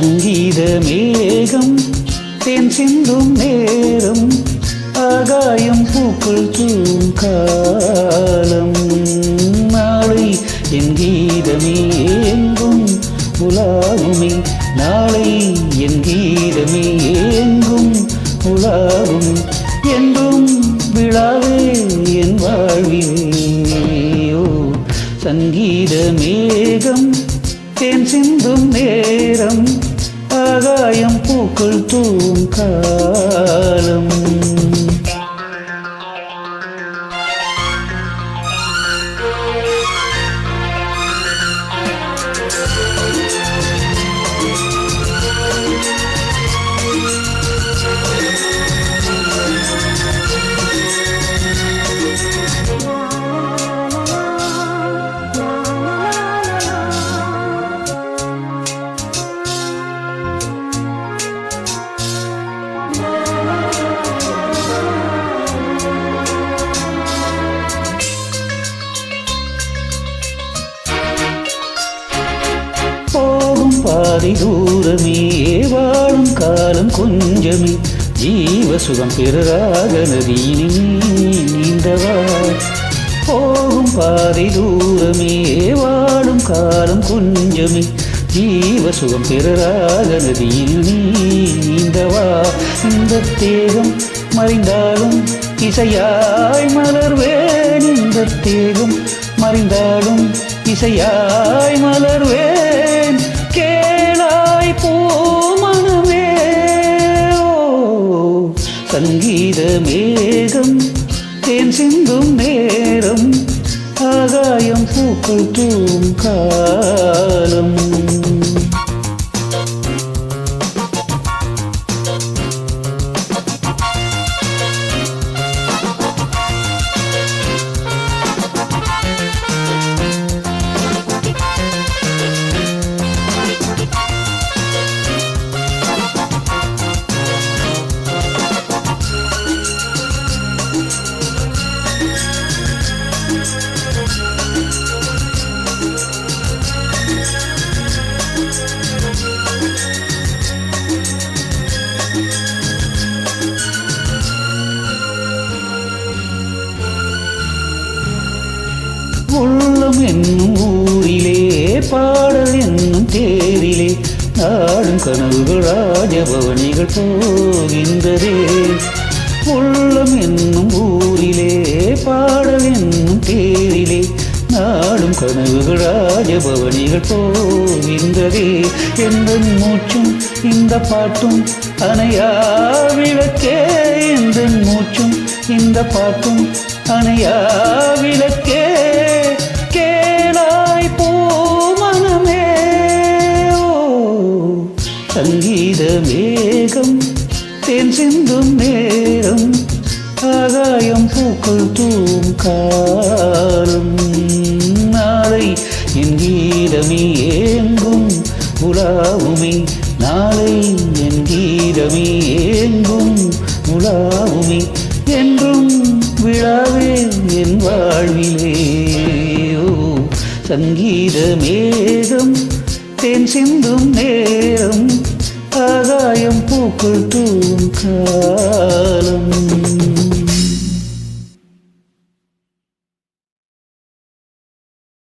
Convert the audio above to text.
சங்கீத மேகம் தேன் சிந்தும் நேரம் ஆகாயம் பூக்கள் தூங்கும் காலம் நாளை என் கீதமே எங்கும் உலாவுமே நாளை என் கீதமே எங்கும் உலாவும் என்றும் விழாவே என் வாழ்விலேயோ சங்கீத மேகம் தேன் சிந்தும் நேரம் ஆகாயம் பூக்கள் தூங்கும் காலம் பாதி தூரமே வாழும் காலம் கொஞ்சமே ஜீவ சுகம் பெறாக நதியினில் நீந்தவா போகும் பாதி தூரமே வாழும் காலம் கொஞ்சமே ஜீவ சுகம் பெறாக நதியில் நீந்தவா இந்த தேகம் மறைந்தாலும் இசையாய் மலர்வேன் இந்த தேகம் மறைந்தாலும் இசையாய் மலர்வேன் கேளாய் பூமனமே சங்கீத மேகம் தேன் சிந்தும் நேரம் ஆகாயம் பூக்கள் தூங்கும் காலம் உள்ளம் என்னும் ஊரிலே பாடல் என்னும் தேரிலே நாடும் கனவுகள் ராஜபவனிகள் போகின்றதே உள்ளம் என்னும் ஊரிலே பாடல் என்னும் தேரிலே நாடும் கனவுகள் ராஜபவனிகள் போகின்றதே எந்த மூச்சும் இந்த பாட்டும் அணையா விளக்கே எந்த மூச்சும் இந்த பாட்டும் அணையா விளக்கே கேளாய் பூமனமே சங்கீத மேகம் தேன் சிந்தும் நேரம் ஆகாயம் பூக்கள் தூங்கும் காலம் நாளை என் கீதமே எங்கும் உலாவுமே நாளை என் கீதமே எங்கும் உலாவுமே என்றும் விழாவே என் வாழ்விலே சங்கீத மேகம் தேன் சிந்தும் நேரம் ஆகாயம் பூக்கள் தூங்கும் காலம்